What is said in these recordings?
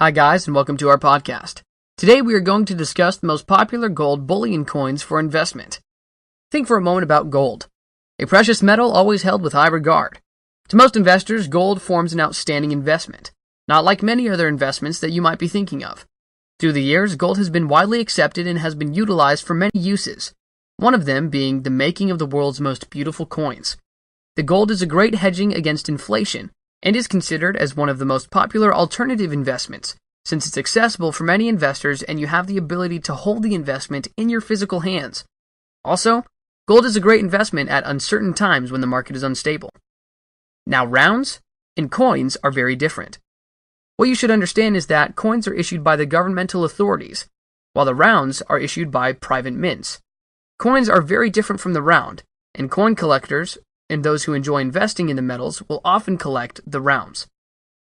Hi guys, and welcome to our podcast. Today we are going to discuss the most popular gold bullion coins for investment. Think for a moment about gold, a precious metal always held with high regard. To most investors, gold forms an outstanding investment, not like many other investments that you might be thinking of. Through the years, gold has been widely accepted and has been utilized for many uses, one of them being the making of the world's most beautiful coins. The gold is a great hedging against inflation, and is considered as one of the most popular alternative investments, since it's accessible for many investors and you have the ability to hold the investment in your physical hands. Also, gold is a great investment at uncertain times when the market is unstable. Now, rounds and coins are very different. What you should understand is that coins are issued by the governmental authorities, while the rounds are issued by private mints. Coins are very different from the round, and coin collectors and those who enjoy investing in the metals will often collect the rounds.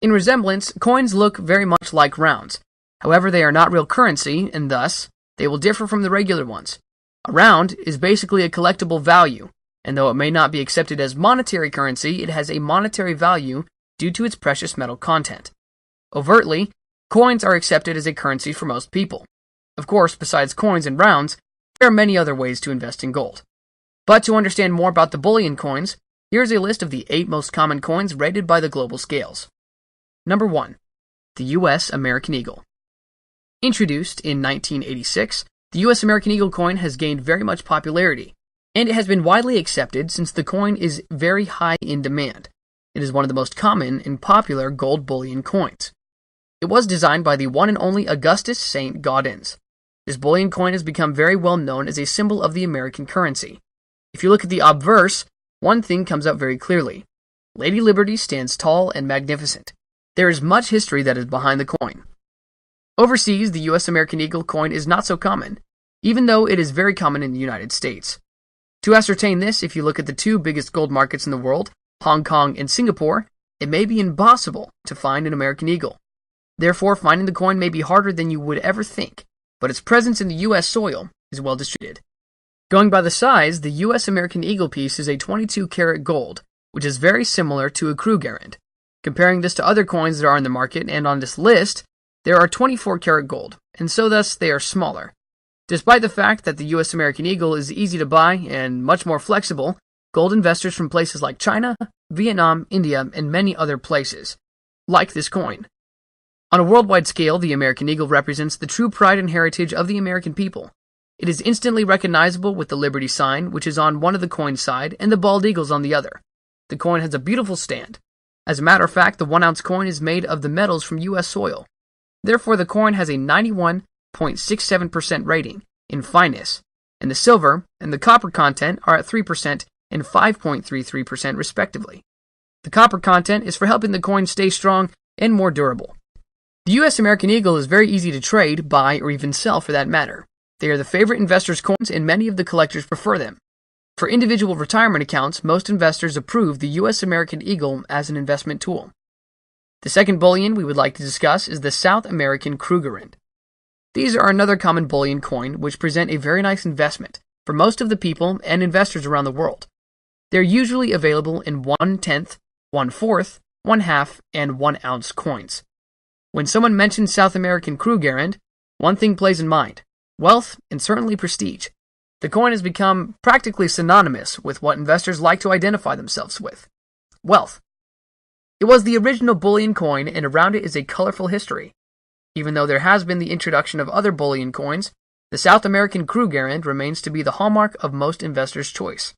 In resemblance, coins look very much like rounds. However, they are not real currency, and thus, they will differ from the regular ones. A round is basically a collectible value, and though it may not be accepted as monetary currency, it has a monetary value due to its precious metal content. Overtly, coins are accepted as a currency for most people. Of course, besides coins and rounds, there are many other ways to invest in gold. But to understand more about the bullion coins, here's a list of the 8 most common coins rated by the global scales. Number 1. The U.S. American Eagle. Introduced in 1986, the U.S. American Eagle coin has gained very much popularity, and it has been widely accepted since the coin is very high in demand. It is one of the most common and popular gold bullion coins. It was designed by the one and only Augustus St. Gaudens. This bullion coin has become very well known as a symbol of the American currency. If you look at the obverse, one thing comes out very clearly. Lady Liberty stands tall and magnificent. There is much history that is behind the coin. Overseas, the U.S. American Eagle coin is not so common, even though it is very common in the United States. To ascertain this, if you look at the 2 biggest gold markets in the world, Hong Kong and Singapore, it may be impossible to find an American Eagle. Therefore, finding the coin may be harder than you would ever think, but its presence in the U.S. soil is well distributed. Going by the size, the U.S. American Eagle piece is a 22-karat gold, which is very similar to a Krugerrand. Comparing this to other coins that are in the market and on this list, there are 24-karat gold, and so thus they are smaller. Despite the fact that the U.S. American Eagle is easy to buy and much more flexible, gold investors from places like China, Vietnam, India, and many other places like this coin. On a worldwide scale, the American Eagle represents the true pride and heritage of the American people. It is instantly recognizable with the Liberty sign, which is on one of the coin's side, and the bald eagles on the other. The coin has a beautiful stand. As a matter of fact, the 1-ounce coin is made of the metals from U.S. soil. Therefore, the coin has a 91.67% rating in fineness, and the silver and the copper content are at 3% and 5.33% respectively. The copper content is for helping the coin stay strong and more durable. The U.S. American Eagle is very easy to trade, buy, or even sell for that matter. They are the favorite investors' coins, and many of the collectors prefer them. For individual retirement accounts, most investors approve the U.S. American Eagle as an investment tool. The second bullion we would like to discuss is the South American Krugerrand. These are another common bullion coin which present a very nice investment for most of the people and investors around the world. They are usually available in 1/10, 1/4, 1/2, and 1-ounce coins. When someone mentions South American Krugerrand, one thing plays in mind: wealth and certainly prestige. The coin has become practically synonymous with what investors like to identify themselves with: wealth. It was the original bullion coin, and around it is a colorful history. Even though there has been the introduction of other bullion coins, the South American Krugerrand remains to be the hallmark of most investors' choice.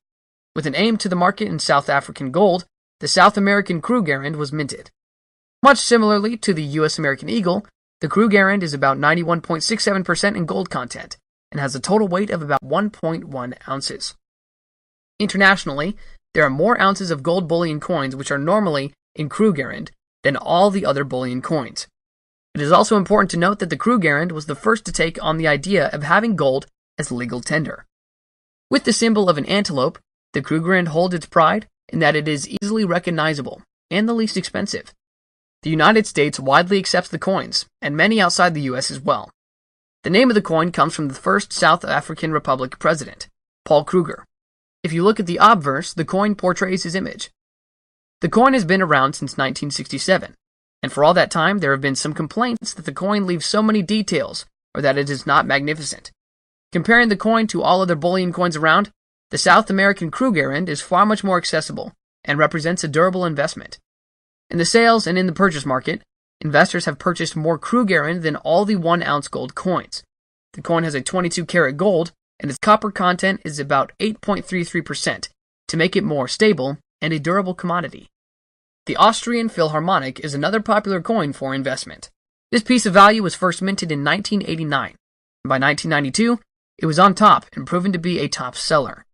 With an aim to the market in South African gold, the South American Krugerrand was minted. Much similarly to the U.S. American Eagle, the Krugerrand is about 91.67% in gold content and has a total weight of about 1.1 ounces. Internationally, there are more ounces of gold bullion coins which are normally in Krugerrand than all the other bullion coins. It is also important to note that the Krugerrand was the first to take on the idea of having gold as legal tender. With the symbol of an antelope, the Krugerrand holds its pride in that it is easily recognizable and the least expensive. The United States widely accepts the coins, and many outside the U.S. as well. The name of the coin comes from the first South African Republic president, Paul Kruger. If you look at the obverse, the coin portrays his image. The coin has been around since 1967. And for all that time, there have been some complaints that the coin leaves so many details, or that it is not magnificent. Comparing the coin to all other bullion coins around, the South American Krugerrand is far much more accessible and represents a durable investment. In the sales and in the purchase market, investors have purchased more Krugerrand than all the 1-ounce gold coins. The coin has a 22-karat gold, and its copper content is about 8.33% to make it more stable and a durable commodity. The Austrian Philharmonic is another popular coin for investment. This piece of value was first minted in 1989, and by 1992, it was on top and proven to be a top seller.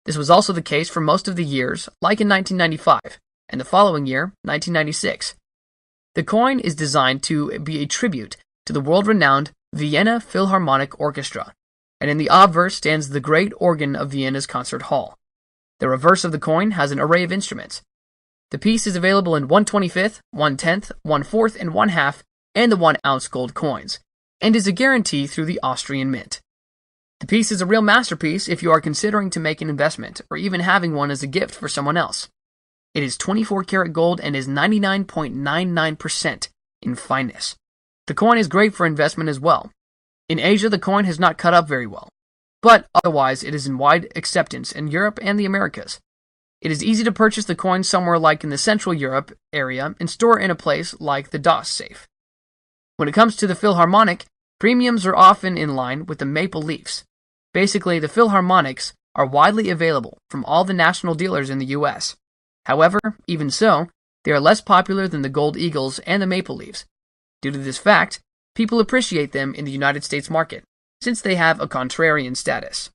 This was also the case for most of the years, like in 1995, and the following year, 1996. The coin is designed to be a tribute to the world-renowned Vienna Philharmonic Orchestra, and in the obverse stands the great organ of Vienna's concert hall. The reverse of the coin has an array of instruments. The piece is available in 1/25th, 1/10th, 1/4th, and 1/2, and the 1-ounce gold coins, and is a guarantee through the Austrian Mint. The piece is a real masterpiece if you are considering to make an investment, or even having one as a gift for someone else. It is 24-karat gold and is 99.99% in fineness. The coin is great for investment as well. In Asia, the coin has not cut up very well, but otherwise it is in wide acceptance in Europe and the Americas. It is easy to purchase the coin somewhere like in the Central Europe area and store in a place like the DOS safe. When it comes to the Philharmonic, premiums are often in line with the maple leafs. Basically, the Philharmonics are widely available from all the national dealers in the US. However, even so, they are less popular than the Gold Eagles and the maple leaves. Due to this fact, people appreciate them in the United States market, since they have a contrarian status.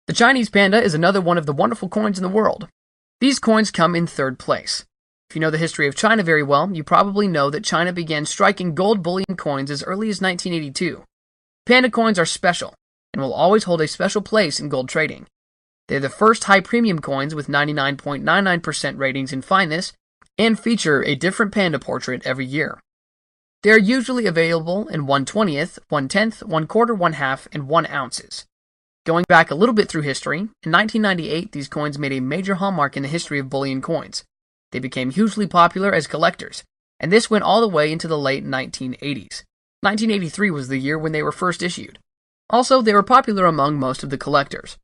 The Chinese Panda is another one of the wonderful coins in the world. These coins come in third place. If you know the history of China very well, you probably know that China began striking gold bullion coins as early as 1982. Panda coins are special, and will always hold a special place in gold trading. They are the first high-premium coins with 99.99% ratings in fineness, and feature a different panda portrait every year. They are usually available in 1/20th, 1/10th, 1/4, 1/2, and 1 ounces. Going back a little bit through history, in 1998 these coins made a major hallmark in the history of bullion coins. They became hugely popular as collectors, and this went all the way into the late 1980s. 1983 was the year when they were first issued. Also, they were popular among most of the collectors.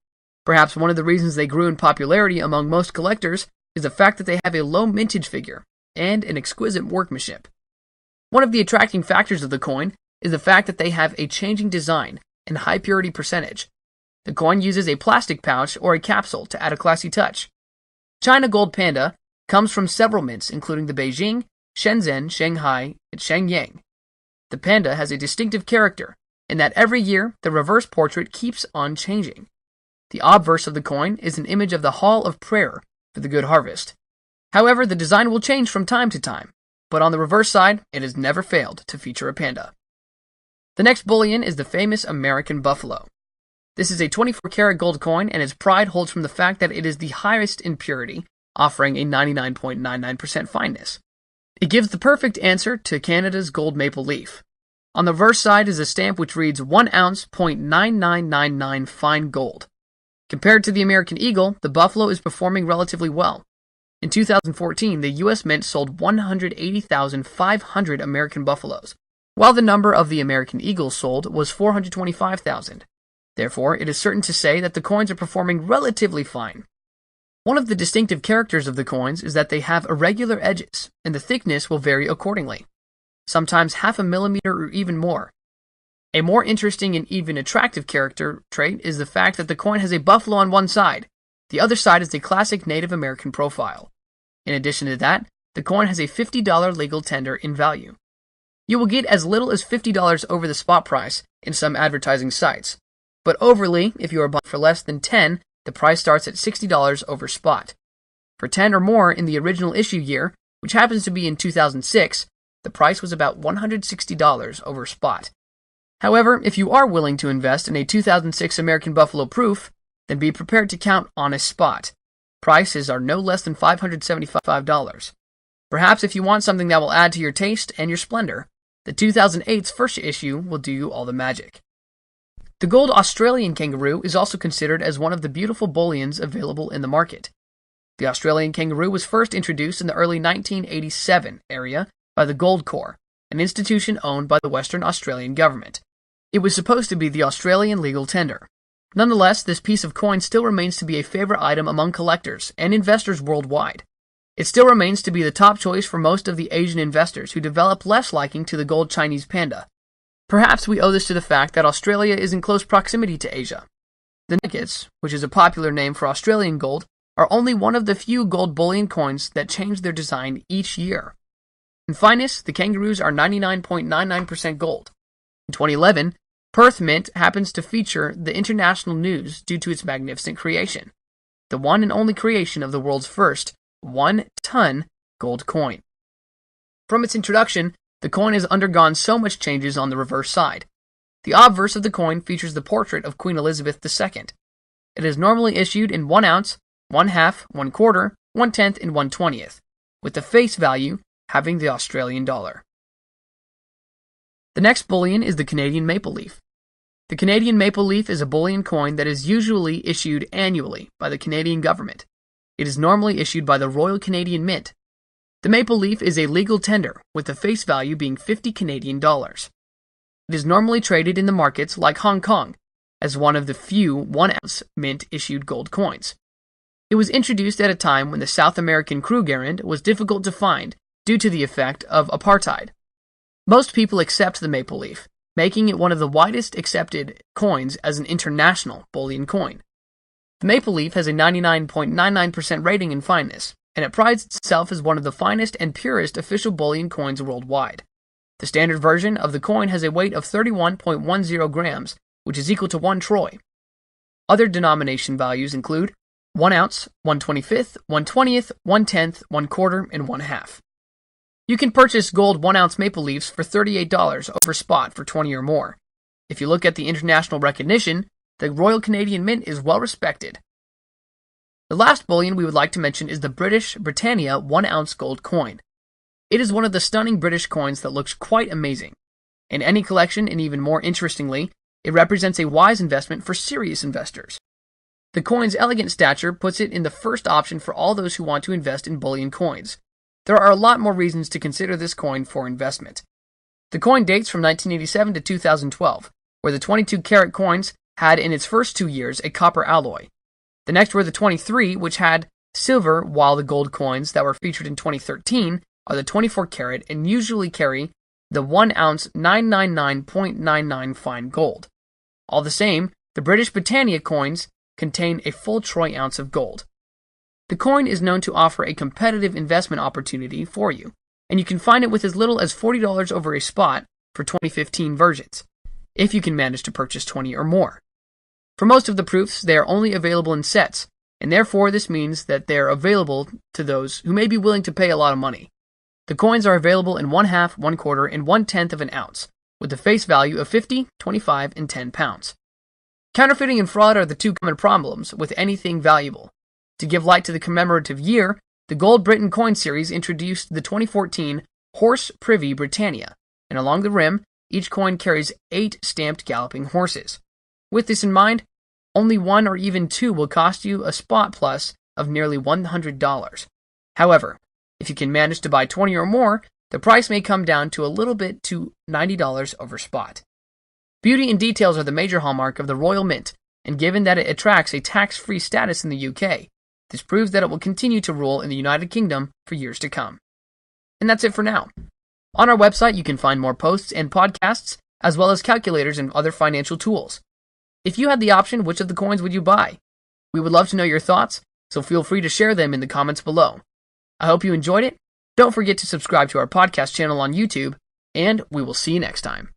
Perhaps one of the reasons they grew in popularity among most collectors is the fact that they have a low mintage figure and an exquisite workmanship. One of the attracting factors of the coin is the fact that they have a changing design and high purity percentage. The coin uses a plastic pouch or a capsule to add a classy touch. China Gold Panda comes from several mints including the Beijing, Shenzhen, Shanghai, and Shenyang. The Panda has a distinctive character in that every year the reverse portrait keeps on changing. The obverse of the coin is an image of the Hall of Prayer for the good harvest. However, the design will change from time to time, but on the reverse side, it has never failed to feature a panda. The next bullion is the famous American buffalo. This is a 24-karat gold coin, and its pride holds from the fact that it is the highest in purity, offering a 99.99% fineness. It gives the perfect answer to Canada's gold maple leaf. On the reverse side is a stamp which reads 1 ounce .9999 fine gold. Compared to the American Eagle, the buffalo is performing relatively well. In 2014, the U.S. Mint sold 180,500 American buffaloes, while the number of the American Eagles sold was 425,000. Therefore, it is certain to say that the coins are performing relatively fine. One of the distinctive characters of the coins is that they have irregular edges, and the thickness will vary accordingly, sometimes half a millimeter or even more. A more interesting and even attractive character trait is the fact that the coin has a buffalo on one side. The other side is the classic Native American profile. In addition to that, the coin has a $50 legal tender in value. You will get as little as $50 over the spot price in some advertising sites, but overly, if you are buying for less than $10, the price starts at $60 over spot. For 10 or more in the original issue year, which happens to be in 2006, the price was about $160 over spot. However, if you are willing to invest in a 2006 American Buffalo proof, then be prepared to count on a spot. Prices are no less than $575. Perhaps if you want something that will add to your taste and your splendor, the 2008's first issue will do you all the magic. The gold Australian Kangaroo is also considered as one of the beautiful bullions available in the market. The Australian Kangaroo was first introduced in the early 1987 area by the Gold Corps, an institution owned by the Western Australian government. It was supposed to be the Australian legal tender. Nonetheless, this piece of coin still remains to be a favorite item among collectors and investors worldwide. It still remains to be the top choice for most of the Asian investors who develop less liking to the gold Chinese panda. Perhaps we owe this to the fact that Australia is in close proximity to Asia. The nuggets, which is a popular name for Australian gold, are only one of the few gold bullion coins that change their design each year. In fineness, the Kangaroos are 99.99% gold. In 2011, Perth Mint happens to feature the international news due to its magnificent creation, the one and only creation of the world's first 1-ton gold coin. From its introduction, the coin has undergone so much changes on the reverse side. The obverse of the coin features the portrait of Queen Elizabeth II. It is normally issued in 1 ounce, 1/2, 1/4, 1/10, and 1/20th, with the face value having the Australian dollar. The next bullion is the Canadian maple leaf. The Canadian maple leaf is a bullion coin that is usually issued annually by the Canadian government. It is normally issued by the Royal Canadian Mint. The maple leaf is a legal tender, with the face value being 50 Canadian dollars. It is normally traded in the markets like Hong Kong, as one of the few 1-ounce mint-issued gold coins. It was introduced at a time when the South American Krugerrand was difficult to find due to the effect of apartheid. Most people accept the maple leaf, making it one of the widest accepted coins as an international bullion coin. The maple leaf has a 99.99% rating in fineness, and it prides itself as one of the finest and purest official bullion coins worldwide. The standard version of the coin has a weight of 31.10 grams, which is equal to 1 troy. Other denomination values include 1 ounce, 1/25th, 1/20th, 1/10th, 1/4, and 1/2. You can purchase gold 1-ounce maple leaves for $38 over spot for 20 or more. If you look at the international recognition, the Royal Canadian Mint is well respected. The last bullion we would like to mention is the British Britannia 1-ounce gold coin. It is one of the stunning British coins that looks quite amazing. In any collection, and even more interestingly, it represents a wise investment for serious investors. The coin's elegant stature puts it in the first option for all those who want to invest in bullion coins. There are a lot more reasons to consider this coin for investment. The coin dates from 1987 to 2012, where the 22-karat coins had in its first 2 years a copper alloy. The next were the 23, which had silver, while the gold coins that were featured in 2013 are the 24-karat and usually carry the 1-ounce 999.99 fine gold. All the same, the British Britannia coins contain a full troy ounce of gold. The coin is known to offer a competitive investment opportunity for you, and you can find it with as little as $40 over a spot for 2015 versions, if you can manage to purchase 20 or more. For most of the proofs, they are only available in sets, and therefore this means that they are available to those who may be willing to pay a lot of money. The coins are available in 1/2, 1/4, and 1/10 of an ounce, with the face value of 50, 25, and 10 pounds. Counterfeiting and fraud are the two common problems with anything valuable. To give light to the commemorative year, the Gold Britain coin series introduced the 2014 Horse Privy Britannia, and along the rim, each coin carries 8 stamped galloping horses. With this in mind, only 1 or even 2 will cost you a spot plus of nearly $100. However, if you can manage to buy 20 or more, the price may come down to a little bit to $90 over spot. Beauty and details are the major hallmark of the Royal Mint, and given that it attracts a tax-free status in the UK, this proves that it will continue to rule in the United Kingdom for years to come. And that's it for now. On our website, you can find more posts and podcasts, as well as calculators and other financial tools. If you had the option, which of the coins would you buy? We would love to know your thoughts, so feel free to share them in the comments below. I hope you enjoyed it. Don't forget to subscribe to our podcast channel on YouTube, and we will see you next time.